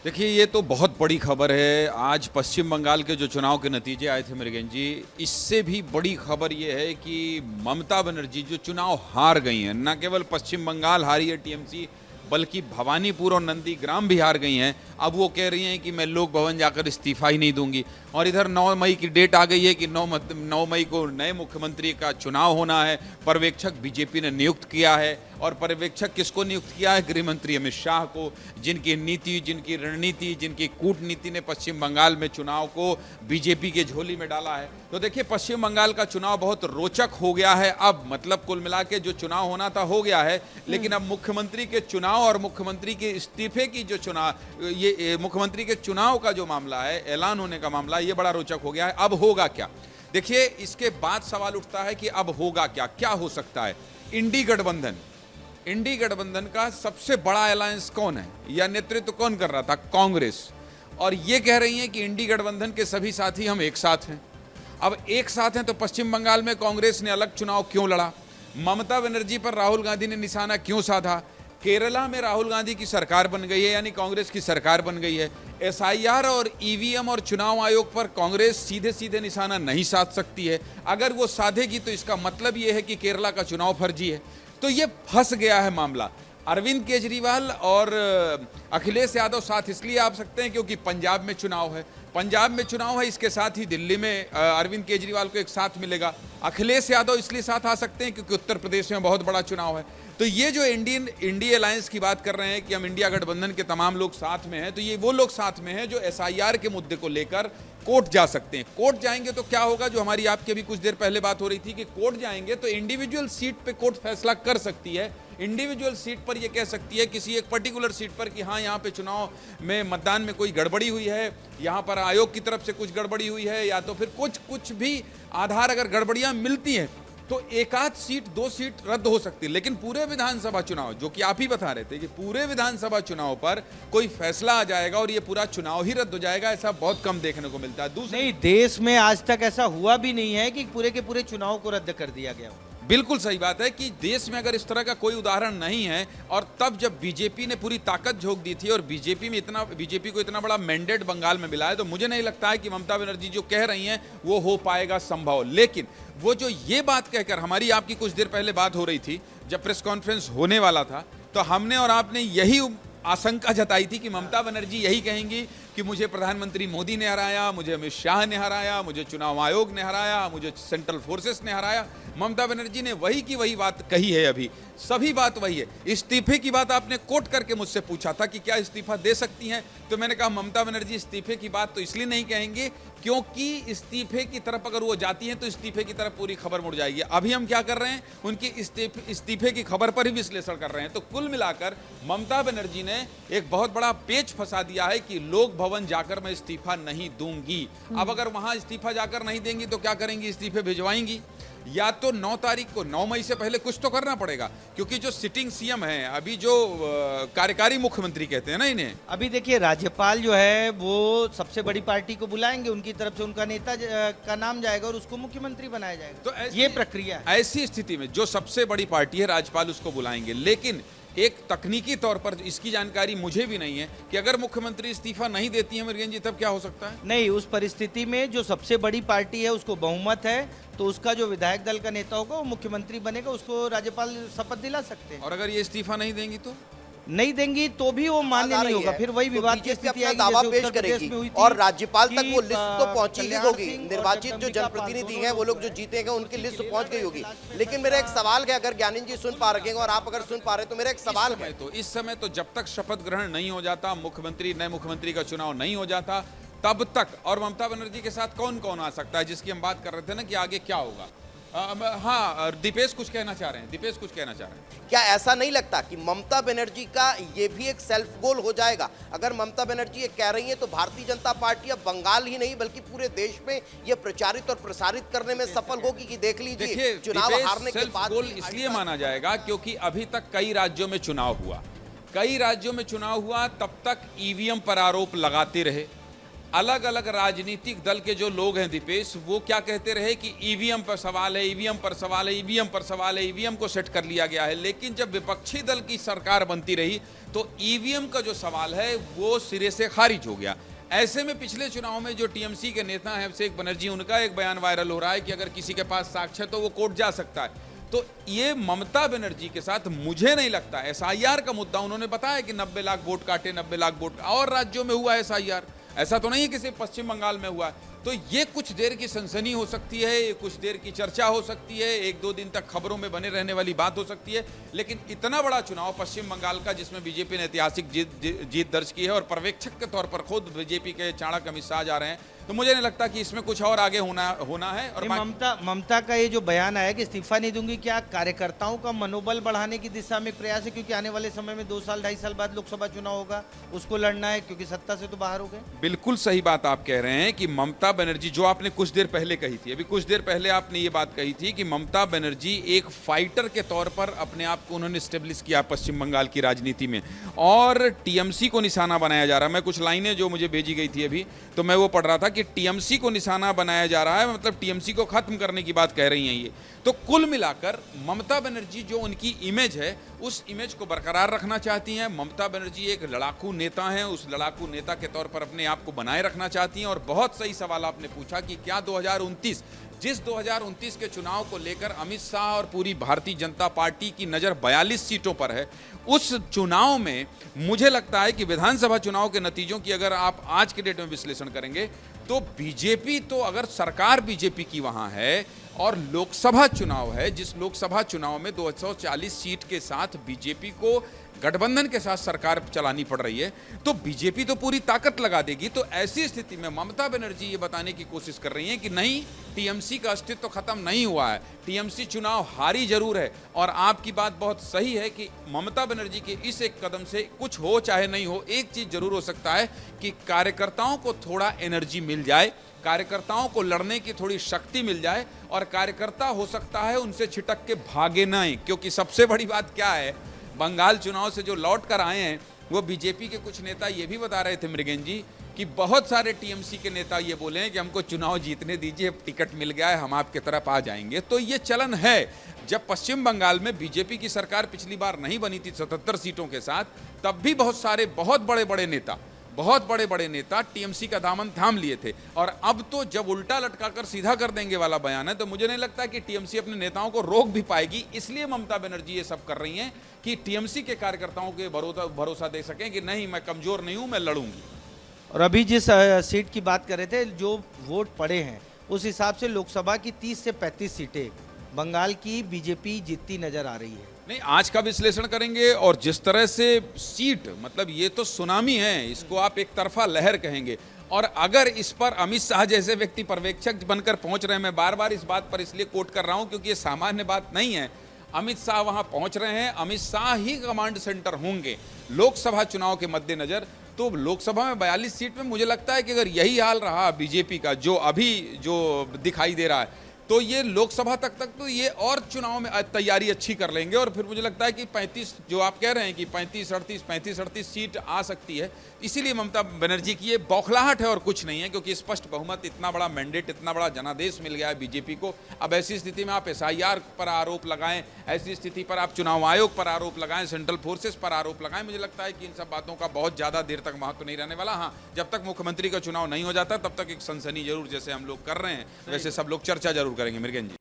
देखिए, ये तो बहुत बड़ी खबर है। आज पश्चिम बंगाल के जो चुनाव के नतीजे आए थे मृगेन जी, इससे भी बड़ी खबर ये है कि ममता बनर्जी जो चुनाव हार गई हैं, न केवल पश्चिम बंगाल हारी है टीएमसी, बल्कि भवानीपुर और नंदीग्राम भी हार गई हैं। अब वो कह रही हैं कि मैं लोक भवन जाकर इस्तीफा ही नहीं दूंगी। और इधर 9 मई की डेट आ गई है कि 9 मई को नए मुख्यमंत्री का चुनाव होना है। पर्यवेक्षक बीजेपी ने नियुक्त किया है, और पर्यवेक्षक किसको नियुक्त किया है? गृह मंत्री अमित शाह को, जिनकी नीति, जिनकी रणनीति, जिनकी कूटनीति ने पश्चिम बंगाल में चुनाव को बीजेपी के झोली में डाला है। तो देखिए, पश्चिम बंगाल का चुनाव बहुत रोचक हो गया है। अब मतलब कुल मिला के जो चुनाव होना था हो गया है, लेकिन अब मुख्यमंत्री के चुनाव और मुख्यमंत्री के इस्तीफे की जो ये मुख्यमंत्री के चुनाव का जो मामला है, ऐलान होने का मामला, ये बड़ा रोचक हो गया है। अब होगा क्या? देखिए, इसके बाद सवाल उठता है कि अब होगा क्या, क्या हो सकता है? इंडी गठबंधन का सबसे बड़ा अलायंस कौन है, या नेतृत्व कौन कर रहा था? कांग्रेस। और ये कह रही है कि इंडी गठबंधन के सभी साथी हम एक साथ हैं। अब एक साथ हैं तो पश्चिम बंगाल में कांग्रेस ने अलग चुनाव क्यों लड़ा? ममता बनर्जी पर राहुल गांधी ने निशाना क्यों साधा? केरला में राहुल गांधी की सरकार बन गई है, यानी कांग्रेस की सरकार बन गई है। एसआईआर और ईवीएम और चुनाव आयोग पर कांग्रेस सीधे सीधे निशाना नहीं साध सकती है। अगर वो साधेगी तो इसका मतलब ये है कि केरला का चुनाव फर्जी है। तो ये फंस गया है मामला। अरविंद केजरीवाल और अखिलेश यादव साथ इसलिए आ सकते हैं क्योंकि पंजाब में चुनाव है। पंजाब में चुनाव है, इसके साथ ही दिल्ली में अरविंद केजरीवाल को एक साथ मिलेगा। अखिलेश यादव इसलिए साथ आ सकते हैं क्योंकि उत्तर प्रदेश में बहुत बड़ा चुनाव है। तो ये जो इंडिया अलायंस की बात कर रहे हैं कि हम इंडिया गठबंधन के तमाम लोग साथ में हैं, तो ये वो लोग साथ में हैं जो एसआईआर के मुद्दे को लेकर कोर्ट जा सकते हैं। कोर्ट जाएंगे तो क्या होगा, जो हमारी आपके भी कुछ देर पहले बात हो रही थी कि कोर्ट जाएंगे तो इंडिविजुअल सीट पे कोर्ट फैसला कर सकती है। इंडिविजुअल सीट पर ये कह सकती है, किसी एक पर्टिकुलर सीट पर, कि हाँ, यहाँ पे चुनाव में मतदान में कोई गड़बड़ी हुई है, यहाँ पर आयोग की तरफ से कुछ गड़बड़ी हुई है, या तो फिर कुछ भी आधार अगर गड़बड़ियां मिलती हैं तो एक आध सीट, 2 सीट रद्द हो सकती है। लेकिन पूरे विधानसभा चुनाव, जो कि आप ही बता रहे थे कि पूरे विधानसभा चुनाव पर कोई फैसला आ जाएगा और ये पूरा चुनाव ही रद्द हो जाएगा, ऐसा बहुत कम देखने को मिलता है। दूसरी नहीं, देश में आज तक ऐसा हुआ भी नहीं है कि पूरे के पूरे चुनाव को रद्द कर दिया गया हो। बिल्कुल सही बात है कि देश में अगर इस तरह का कोई उदाहरण नहीं है, और तब जब बीजेपी ने पूरी ताकत झोंक दी थी और बीजेपी को इतना बड़ा मैंडेट बंगाल में मिला है, तो मुझे नहीं लगता है कि ममता बनर्जी जो कह रही हैं वो हो पाएगा संभव। लेकिन वो जो ये बात कहकर, हमारी आपकी कुछ देर पहले बात हो रही थी जब प्रेस कॉन्फ्रेंस होने वाला था, तो हमने और आपने यही आशंका जताई थी कि ममता बनर्जी यही कहेंगी कि मुझे प्रधानमंत्री मोदी ने हराया, मुझे अमित शाह ने हराया, मुझे चुनाव आयोग ने हराया, मुझे सेंट्रल फोर्सेस ने हराया। ममता बनर्जी ने वही की वही बात कही है। अभी सभी बात वही है। इस्तीफे की बात आपने कोट करके मुझसे पूछा था कि क्या इस्तीफा दे सकती हैं, तो मैंने कहा ममता बनर्जी इस्तीफे की बात तो इसलिए नहीं कहेंगे क्योंकि इस्तीफे की तरफ अगर वो जाती हैं तो इस्तीफे की तरफ पूरी खबर मुड़ जाएगी। अभी हम क्या कर रहे हैं, उनकी इस्तीफे की खबर पर ही विश्लेषण कर रहे हैं। तो कुल मिलाकर ममता बनर्जी ने एक बहुत बड़ा पेच फंसा दिया है कि लोक भवन जाकर मैं इस्तीफा नहीं दूंगी। अब अगर वहां इस्तीफा जाकर नहीं देंगी तो क्या करेंगी? इस्तीफे भिजवाएंगी, या तो 9 तारीख को, 9 मई से पहले कुछ तो करना पड़ेगा, क्योंकि जो सिटिंग सीएम है अभी, जो कार्यकारी मुख्यमंत्री कहते हैं ना इन्हें, अभी देखिए, राज्यपाल जो है वो सबसे बड़ी पार्टी को बुलाएंगे, उनकी तरफ से उनका नेता का नाम जाएगा और उसको मुख्यमंत्री बनाया जाएगा। तो ये प्रक्रिया है। ऐसी स्थिति में जो सबसे बड़ी पार्टी है, राज्यपाल उसको बुलाएंगे। लेकिन एक तकनीकी तौर पर इसकी जानकारी मुझे भी नहीं है कि अगर मुख्यमंत्री इस्तीफा नहीं देती है मृगेन जी, तब क्या हो सकता है? नहीं, उस परिस्थिति में जो सबसे बड़ी पार्टी है उसको बहुमत है, तो उसका जो विधायक दल का नेता होगा वो मुख्यमंत्री बनेगा, उसको राज्यपाल शपथ दिला सकते हैं। और अगर ये इस्तीफा नहीं देंगी तो नहीं देंगी तो भी वो मान्य नहीं होगा। फिर वही विवाद की स्थिति आएगी दावा जैसे पेश उत्तर प्रदेश करेगी में हुई थी और राज्यपाल तक वो कि, लिस्ट तो पहुंची ही होगी। कल्याण सिंह निर्वाचित और जो जगदम्बिका जनप्रतिनिधि पाल हैं, वो लोग जो जीतेंगे उनकी लिस्ट पहुंच गई होगी। लेकिन मेरा एक सवाल है, अगर ज्ञानी जी सुन पा रहे हैं और आप अगर सुन पा रहे हैं, तो मेरा एक सवाल है, तो इस समय तो जब तक शपथ ग्रहण नहीं हो जाता, नए मुख्यमंत्री का चुनाव नहीं हो जाता, तब तक। और ममता बनर्जी के साथ कौन कौन आ सकता है, जिसकी हम बात कर रहे थे ना कि आगे क्या होगा। हाँ, दीपेश कुछ कहना चाह रहे हैं। क्या ऐसा नहीं लगता कि ममता बनर्जी का ये भी एक सेल्फ गोल हो जाएगा? अगर ममता बनर्जी ये कह रही है तो भारतीय जनता पार्टी अब बंगाल ही नहीं बल्कि पूरे देश में ये प्रचारित और प्रसारित करने में सफल होगी कि देख लीजिए चुनाव हारने के बाद गोल इसलिए माना जाएगा क्योंकि अभी तक कई राज्यों में चुनाव हुआ, तब तक ईवीएम पर आरोप लगाते रहे, अलग अलग राजनीतिक दल के जो लोग हैं दीपेश, वो क्या कहते रहे कि ईवीएम पर सवाल है, ईवीएम पर सवाल है, ईवीएम पर सवाल है, ईवीएम को सेट कर लिया गया है। लेकिन जब विपक्षी दल की सरकार बनती रही तो ईवीएम का जो सवाल है वो सिरे से खारिज हो गया। ऐसे में पिछले चुनाव में जो टीएमसी के नेता हैं अभिषेक बनर्जी, उनका एक बयान वायरल हो रहा है कि अगर किसी के पास साक्ष्य है तो वो कोर्ट जा सकता है। तो ये ममता बनर्जी के साथ मुझे नहीं लगता, एसआईआर का मुद्दा उन्होंने बताया कि 90 लाख वोट काटे, 90 लाख वोट, और राज्यों में हुआ एसआईआर, ऐसा तो नहीं है कि सिर्फ पश्चिम बंगाल में हुआ। तो ये कुछ देर की सनसनी हो सकती है, ये कुछ देर की चर्चा हो सकती है, 1-2 दिन तक खबरों में बने रहने वाली बात हो सकती है, लेकिन इतना बड़ा चुनाव पश्चिम बंगाल का जिसमें बीजेपी ने ऐतिहासिक जीत दर्ज की है और पर्यवेक्षक के तौर पर खुद बीजेपी के चाणक्य अमित शाह जा रहे हैं, तो मुझे नहीं लगता कि इसमें कुछ और आगे होना है। और ममता का ये जो बयान आया कि इस्तीफा नहीं दूंगी, क्या कार्यकर्ताओं का मनोबल बढ़ाने की दिशा में प्रयास है? क्योंकि आने वाले समय में 2 साल 2.5 साल बाद लोकसभा चुनाव होगा, उसको लड़ना है, क्योंकि सत्ता से तो बाहर हो गए। बिल्कुल सही बात आप कह रहे हैं कि ममता बनर्जी, जो आपने कुछ देर पहले कही थी, अभी कुछ देर पहले आपने ये बात कही थी कि ममता बनर्जी एक फाइटर के तौर पर अपने आप को उन्होंने स्टेब्लिश किया पश्चिम बंगाल की राजनीति में, और टीएमसी को निशाना बनाया जा रहा है। मैं कुछ लाइनें जो मुझे भेजी गई थी अभी, तो मैं वो पढ़ रहा था कि टीएमसी को निशाना बनाया जा रहा है, मतलब टीएमसी को खत्म करने की बात कह रही हैं ये। तो कुल मिलाकर ममता बनर्जी जो उनकी इमेज है, उस इमेज को बरकरार रखना चाहती हैं। ममता बनर्जी एक लड़ाकू नेता हैं, उस लड़ाकू नेता के तौर पर अपने आप को बनाए रखना चाहती हैं। और बहुत सही सवाल आपने पूछा कि क्या 2029, जिस 2029 के चुनाव को लेकर अमित शाह और पूरी भारतीय जनता पार्टी की नज़र 42 सीटों पर है, उस चुनाव में मुझे लगता है कि विधानसभा चुनाव के नतीजों की अगर आप आज के डेट में विश्लेषण करेंगे तो बीजेपी, तो अगर सरकार बीजेपी की वहां है और लोकसभा चुनाव है, जिस लोकसभा चुनाव में 240 सीट के साथ बीजेपी को गठबंधन के साथ सरकार चलानी पड़ रही है, तो बीजेपी तो पूरी ताकत लगा देगी। तो ऐसी स्थिति में ममता बनर्जी ये बताने की कोशिश कर रही हैं कि नहीं, टीएमसी का अस्तित्व तो खत्म नहीं हुआ है, टीएमसी चुनाव हारी जरूर है। और आपकी बात बहुत सही है कि ममता बनर्जी के इस एक कदम से कुछ हो चाहे नहीं हो, एक चीज जरूर हो सकता है कि कार्यकर्ताओं को थोड़ा एनर्जी मिल जाए, कार्यकर्ताओं को लड़ने की थोड़ी शक्ति मिल जाए, और कार्यकर्ता हो सकता है उनसे छिटक के भागे नहीं। क्योंकि सबसे बड़ी बात क्या है, बंगाल चुनाव से जो लौट कर आए हैं वो बीजेपी के कुछ नेता ये भी बता रहे थे मृगेन जी कि बहुत सारे टीएमसी के नेता ये बोले हैं कि हमको चुनाव जीतने दीजिए, टिकट मिल गया है, हम आपके तरफ आ जाएंगे। तो ये चलन है। जब पश्चिम बंगाल में बीजेपी की सरकार पिछली बार नहीं बनी थी 77 सीटों के साथ, तब भी बहुत सारे बहुत बड़े नेता टीएमसी का दामन थाम लिए थे। और अब तो जब उल्टा लटकाकर सीधा कर देंगे वाला बयान है, तो मुझे नहीं लगता कि टीएमसी अपने नेताओं को रोक भी पाएगी। इसलिए ममता बनर्जी ये सब कर रही हैं कि टीएमसी के कार्यकर्ताओं के भरोसा दे सकें कि नहीं, मैं कमजोर नहीं हूं, मैं लड़ूंगी। और अभी जिस सीट की बात कर रहे थे, जो वोट पड़े हैं उस हिसाब से लोकसभा की 30 से 35 सीटें बंगाल की बीजेपी जीतती नजर आ रही है। नहीं, आज का विश्लेषण करेंगे और जिस तरह से सीट, मतलब ये तो सुनामी है, इसको आप एक तरफा लहर कहेंगे। और अगर इस पर अमित शाह जैसे व्यक्ति पर्यवेक्षक बनकर पहुंच रहे हैं, मैं बार बार इस बात पर इसलिए कोट कर रहा हूं क्योंकि ये सामान्य बात नहीं है। अमित शाह वहां पहुंच रहे हैं, अमित शाह ही कमांड सेंटर होंगे लोकसभा चुनाव के मद्देनजर। तो लोकसभा में 42 सीट में मुझे लगता है कि अगर यही हाल रहा बीजेपी का, जो अभी दिखाई दे रहा है, तो ये लोकसभा तक तो ये और चुनाव में तैयारी अच्छी कर लेंगे। और फिर मुझे लगता है कि 35, जो आप कह रहे हैं कि 35-38 सीट आ सकती है। इसीलिए ममता बनर्जी की ये बौखलाहट है और कुछ नहीं है, क्योंकि स्पष्ट बहुमत, इतना बड़ा मैंडेट, इतना बड़ा जनादेश मिल गया है बीजेपी को। अब ऐसी स्थिति में आप एसआईआर पर आरोप लगाएं, ऐसी स्थिति पर आप चुनाव आयोग पर आरोप लगाएं, सेंट्रल फोर्सेस पर आरोप लगाएं, मुझे लगता है कि इन सब बातों का बहुत ज़्यादा देर तक महत्व नहीं रहने वाला। हाँ, जब तक मुख्यमंत्री का चुनाव नहीं हो जाता तब तक एक सनसनी जरूर, जैसे हम लोग कर रहे हैं वैसे सब लोग चर्चा जरूर करेंगे मृगेन जी।